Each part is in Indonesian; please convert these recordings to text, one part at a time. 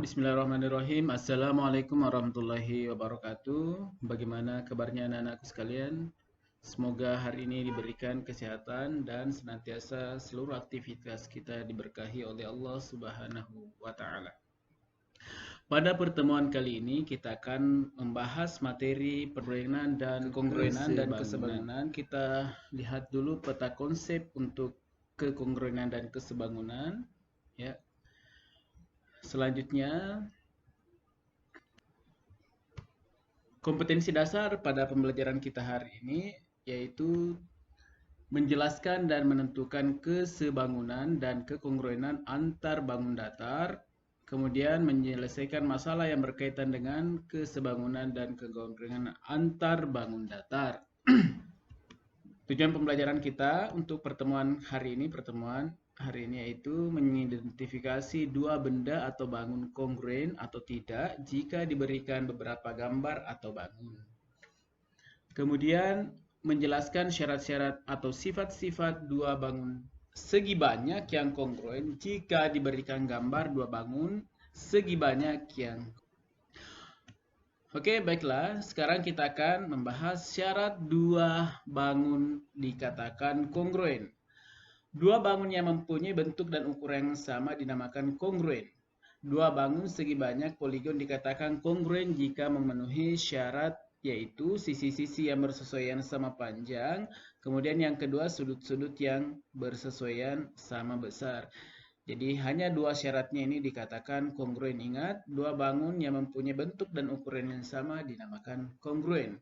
Bismillahirrahmanirrahim. Assalamualaikum warahmatullahi wabarakatuh. Bagaimana kabarnya anak-anakku sekalian? Semoga hari ini diberikan kesehatan dan senantiasa seluruh aktivitas kita diberkahi oleh Allah Subhanahu wa Ta'ala. Pada pertemuan kali ini kita akan membahas materi perkongruenan dan kesebangunan. Kita lihat dulu peta konsep untuk kekongruenan dan kesebangunan. Ya. Selanjutnya, kompetensi dasar pada pembelajaran kita hari ini yaitu menjelaskan dan menentukan kesebangunan dan kekongruenan antar bangun datar, kemudian menyelesaikan masalah yang berkaitan dengan kesebangunan dan kekongruenan antar bangun datar. Tujuan pembelajaran kita untuk pertemuan hari ini yaitu mengidentifikasi dua benda atau bangun kongruen atau tidak jika diberikan beberapa gambar atau bangun. Kemudian menjelaskan syarat-syarat atau sifat-sifat dua bangun segi banyak yang kongruen jika diberikan gambar dua bangun segi banyak yang. Oke, baiklah. Sekarang kita akan membahas syarat dua bangun dikatakan kongruen. Dua bangun yang mempunyai bentuk dan ukuran yang sama dinamakan kongruen. Dua bangun segi banyak poligon dikatakan kongruen jika memenuhi syarat yaitu sisi-sisi yang bersesuaian sama panjang, kemudian yang kedua sudut-sudut yang bersesuaian sama besar. Jadi hanya dua syaratnya ini dikatakan kongruen. Ingat, dua bangun yang mempunyai bentuk dan ukuran yang sama dinamakan kongruen.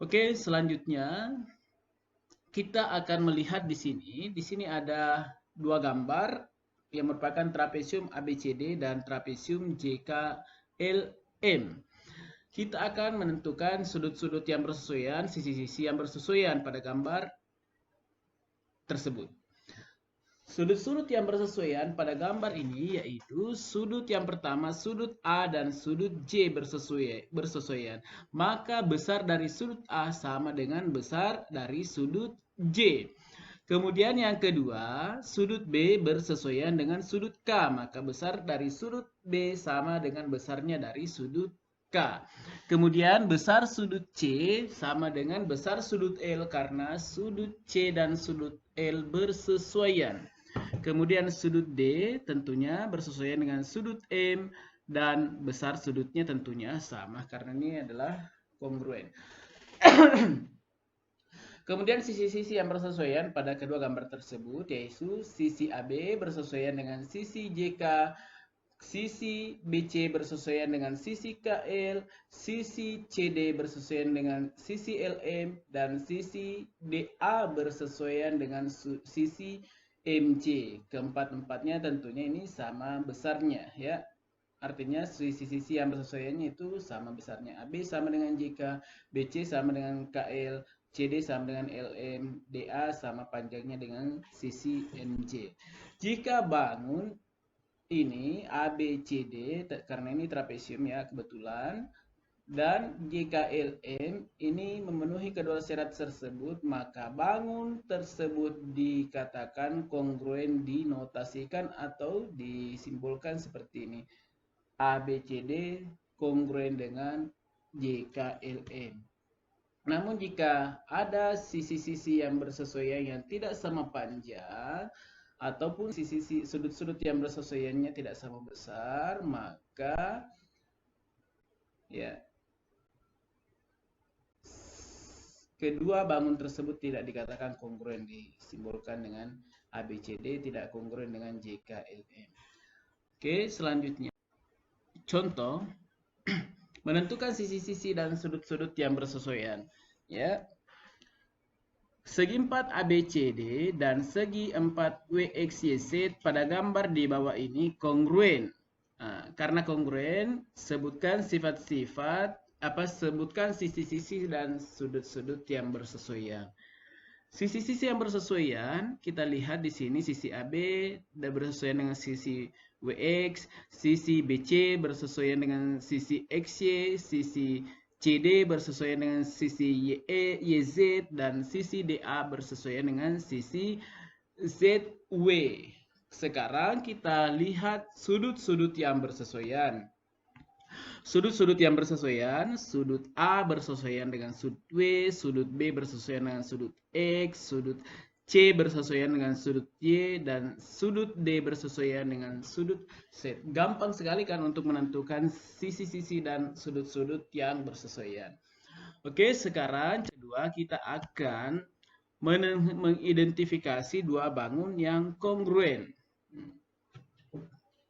Oke, selanjutnya kita akan melihat di sini. Di sini ada dua gambar yang merupakan trapesium ABCD dan trapesium JKLM. Kita akan menentukan sudut-sudut yang bersesuaian, sisi-sisi yang bersesuaian pada gambar tersebut. Sudut-sudut yang bersesuaian pada gambar ini yaitu sudut yang pertama, sudut A dan sudut J bersesuaian. Maka besar dari sudut A sama dengan besar dari sudut J. Kemudian yang kedua, sudut B bersesuaian dengan sudut K. Maka besar dari sudut B sama dengan besarnya dari sudut K. Kemudian besar sudut C sama dengan besar sudut L karena sudut C dan sudut L bersesuaian. Kemudian sudut D tentunya bersesuaian dengan sudut M dan besar sudutnya tentunya sama karena ini adalah kongruen. Kemudian sisi-sisi yang bersesuaian pada kedua gambar tersebut yaitu sisi AB bersesuaian dengan sisi JK, sisi BC bersesuaian dengan sisi KL, sisi CD bersesuaian dengan sisi LM, dan sisi DA bersesuaian dengan sisi MC. Keempat-empatnya tentunya ini sama besarnya ya. Artinya sisi-sisi yang bersesuaiannya itu sama besarnya. AB sama dengan JK, BC sama dengan KL, CD sama dengan LM, DA sama panjangnya dengan sisi MC. Jika bangun ini ABCD karena ini trapesium ya kebetulan, dan JKLM ini memenuhi kedua syarat tersebut, maka bangun tersebut dikatakan kongruen, dinotasikan atau disimbolkan seperti ini. ABCD kongruen dengan JKLM. Namun jika ada sisi-sisi yang bersesuaian yang tidak sama panjang ataupun sisi sudut-sudut yang bersesuaiannya tidak sama besar, maka ya kedua bangun tersebut tidak dikatakan kongruen, disimbolkan dengan ABCD, tidak kongruen dengan JKLM. Oke, selanjutnya contoh menentukan sisi-sisi dan sudut-sudut yang bersesuaian ya. Segi 4 ABCD dan segi 4 WXYZ pada gambar di bawah ini kongruen. Karena kongruen, sebutkan sifat-sifat sebutkan sisi-sisi dan sudut-sudut yang bersesuaian. Sisi-sisi yang bersesuaian kita lihat di sini sisi AB bersesuaian dengan sisi WX, sisi BC bersesuaian dengan sisi XY, sisi CD bersesuaian dengan sisi YE, YZ, dan sisi DA bersesuaian dengan sisi ZW. Sekarang kita lihat sudut-sudut yang bersesuaian. Sudut-sudut yang bersesuaian, sudut A bersesuaian dengan sudut W, sudut B bersesuaian dengan sudut X, sudut C bersesuaian dengan sudut Y, dan sudut D bersesuaian dengan sudut Z. Gampang sekali kan untuk menentukan sisi-sisi dan sudut-sudut yang bersesuaian. Oke, sekarang kedua kita akan mengidentifikasi dua bangun yang kongruen.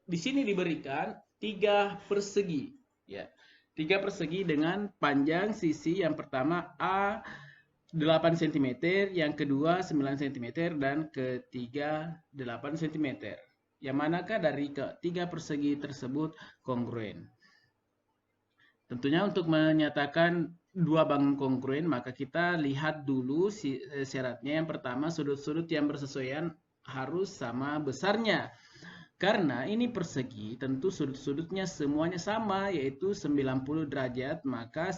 Di sini diberikan 3 persegi, ya. 3 persegi dengan panjang sisi yang pertama A 8 cm, yang kedua 9 cm, dan ketiga 8 cm. Yang manakah dari ketiga persegi tersebut kongruen? Tentunya untuk menyatakan dua bangun kongruen, maka kita lihat dulu syaratnya. Yang pertama, sudut-sudut yang bersesuaian harus sama besarnya. Karena ini persegi, tentu sudut-sudutnya semuanya sama, yaitu 90 derajat, maka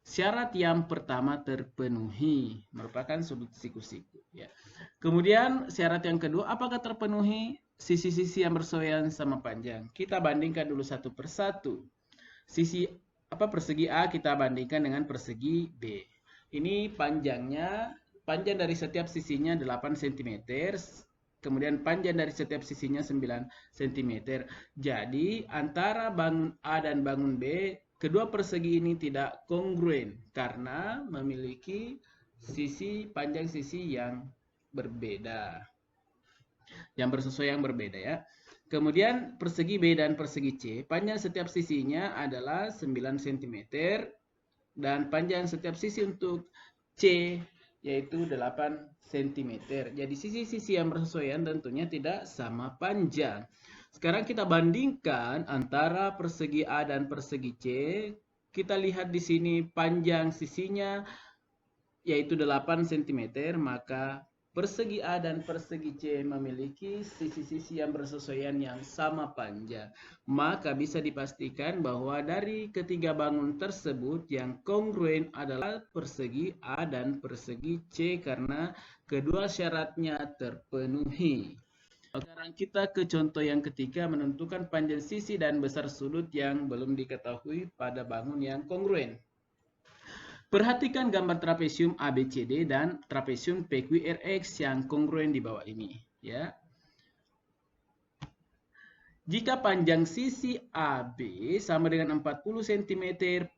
syarat yang pertama terpenuhi, merupakan sudut siku-siku. Ya. Kemudian syarat yang kedua, apakah terpenuhi sisi-sisi yang bersesuaian sama panjang? Kita bandingkan dulu satu persatu. Persegi A kita bandingkan dengan persegi B. Ini panjang dari setiap sisinya 8 cm, kemudian panjang dari setiap sisinya 9 cm. Jadi antara bangun A dan bangun B, kedua persegi ini tidak kongruen karena memiliki panjang sisi yang berbeda. Yang bersesuaian berbeda, ya. Kemudian persegi B dan persegi C, panjang setiap sisinya adalah 9 cm dan panjang setiap sisi untuk C yaitu 8 cm. Jadi sisi-sisi yang bersesuaian tentunya tidak sama panjang. Sekarang kita bandingkan antara persegi A dan persegi C. Kita lihat di sini panjang sisinya yaitu 8 cm, maka persegi A dan persegi C memiliki sisi-sisi yang bersesuaian yang sama panjang. Maka bisa dipastikan bahwa dari ketiga bangun tersebut yang kongruen adalah persegi A dan persegi C karena kedua syaratnya terpenuhi. Sekarang kita ke contoh yang ketiga, menentukan panjang sisi dan besar sudut yang belum diketahui pada bangun yang kongruen. Perhatikan gambar trapesium ABCD dan trapesium PQRX yang kongruen di bawah ini, ya. Jika panjang sisi AB sama dengan 40 cm,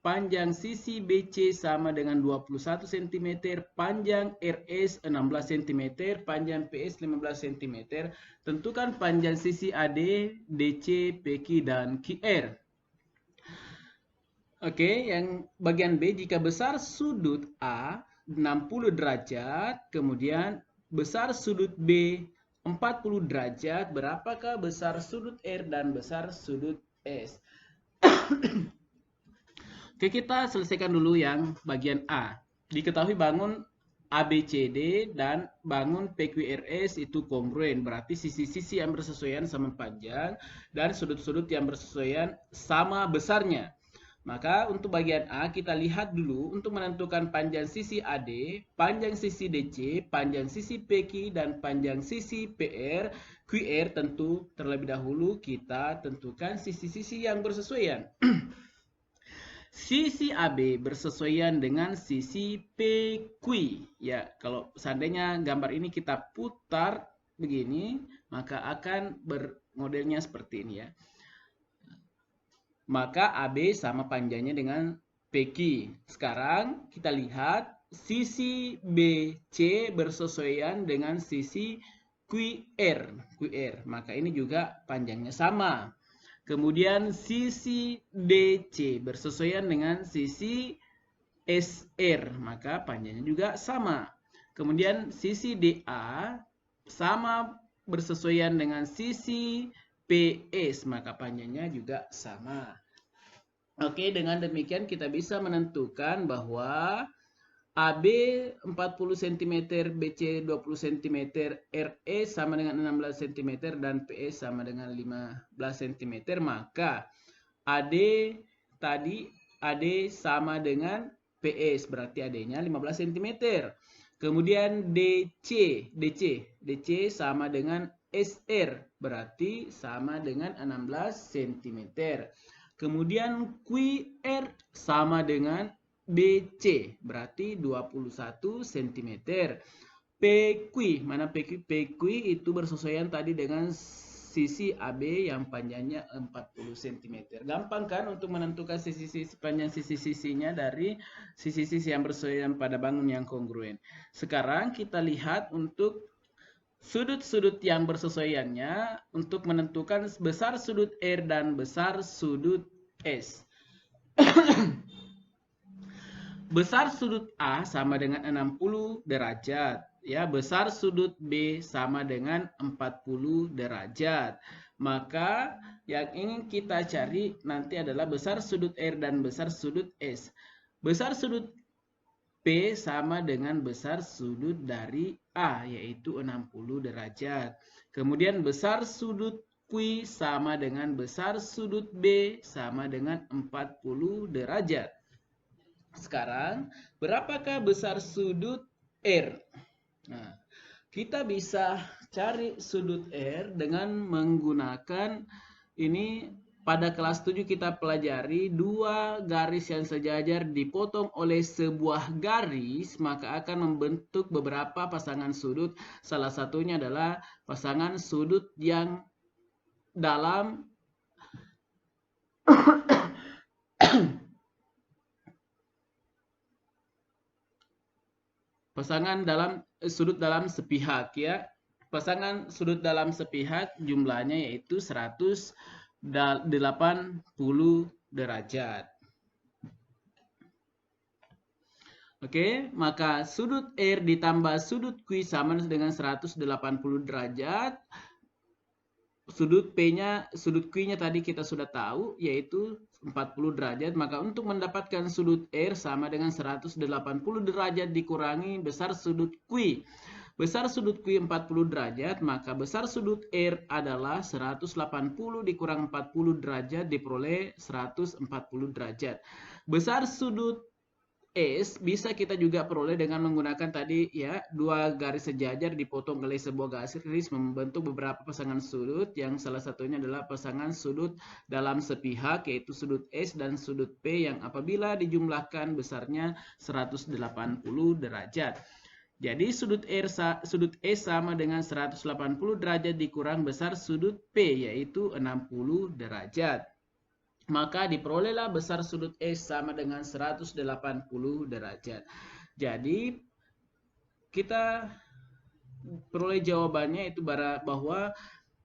panjang sisi BC sama dengan 21 cm, panjang RS 16 cm, panjang PS 15 cm, tentukan panjang sisi AD, DC, PQ, dan QR. Oke, yang bagian B, jika besar sudut A 60 derajat, kemudian besar sudut B 40 derajat, berapakah besar sudut R dan besar sudut S? Oke, kita selesaikan dulu yang bagian A. Diketahui bangun ABCD dan bangun PQRS itu kongruen, berarti sisi-sisi yang bersesuaian sama panjang dan sudut-sudut yang bersesuaian sama besarnya. Maka untuk bagian A kita lihat dulu untuk menentukan panjang sisi AD, panjang sisi DC, panjang sisi PQ, dan panjang sisi PR, QR. Tentu terlebih dahulu kita tentukan sisi-sisi yang bersesuaian. Sisi AB bersesuaian dengan sisi PQ. Ya, kalau seandainya gambar ini kita putar begini, maka akan bermodelnya seperti ini, ya. Maka AB sama panjangnya dengan PQ. Sekarang kita lihat sisi BC bersesuaian dengan sisi QR. Maka ini juga panjangnya sama. Kemudian sisi DC bersesuaian dengan sisi SR. Maka panjangnya juga sama. Kemudian sisi DA sama bersesuaian dengan sisi PS, maka panjangnya juga sama. Oke, dengan demikian kita bisa menentukan bahwa AB 40 cm, BC 20 cm, RE sama dengan 16 cm, dan PS sama dengan 15 cm. Maka AD sama dengan PS, berarti AD-nya 15 cm. Kemudian DC sama dengan SR, berarti sama dengan 16 cm. Kemudian QR sama dengan BC, berarti 21 cm. PQ, mana PQ? PQ itu bersesuaian tadi dengan sisi AB yang panjangnya 40 cm. Gampang kan untuk menentukan sisi panjang sisi-sisinya dari sisi-sisi yang bersesuaian pada bangun yang kongruen. Sekarang kita lihat untuk sudut-sudut yang bersesuaiannya untuk menentukan besar sudut R dan besar sudut S. Besar sudut A sama dengan 60 derajat. Ya, besar sudut B sama dengan 40 derajat. Maka yang ingin kita cari nanti adalah besar sudut R dan besar sudut S. Besar sudut P sama dengan besar sudut dari A, yaitu 60 derajat. Kemudian besar sudut Q sama dengan besar sudut B sama dengan 40 derajat. Sekarang, berapakah besar sudut R? Nah, kita bisa cari sudut R dengan menggunakan ini. Pada kelas 7 kita pelajari dua garis yang sejajar dipotong oleh sebuah garis, maka akan membentuk beberapa pasangan sudut. Salah satunya adalah pasangan sudut yang dalam pasangan dalam sudut dalam sepihak, ya. Pasangan sudut dalam sepihak jumlahnya yaitu 180 derajat. Oke, maka sudut R ditambah sudut Q sama dengan 180 derajat. Sudut Q-nya tadi kita sudah tahu yaitu 40 derajat. Maka untuk mendapatkan sudut R sama dengan 180 derajat dikurangi besar sudut Q. Besar sudut Q 40 derajat, maka besar sudut R adalah 180 dikurang 40 derajat diperoleh 140 derajat. Besar sudut S bisa kita juga peroleh dengan menggunakan tadi ya, dua garis sejajar dipotong oleh sebuah garis membentuk beberapa pasangan sudut yang salah satunya adalah pasangan sudut dalam sepihak yaitu sudut S dan sudut P yang apabila dijumlahkan besarnya 180 derajat. Jadi sudut S sama dengan 180 derajat dikurang besar sudut P yaitu 60 derajat. Maka diperolehlah besar sudut S sama dengan 180 derajat. Jadi kita peroleh jawabannya itu bahwa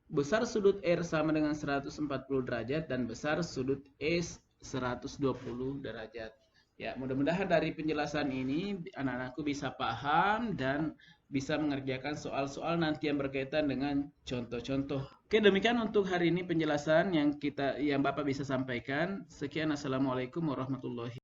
besar sudut R sama dengan 140 derajat dan besar sudut S 120 derajat. Ya, mudah-mudahan dari penjelasan ini anak-anakku bisa paham dan bisa mengerjakan soal-soal nanti yang berkaitan dengan contoh-contoh. Oke, demikian untuk hari ini penjelasan yang Bapak bisa sampaikan. Sekian, assalamualaikum warahmatullahi wabarakatuh.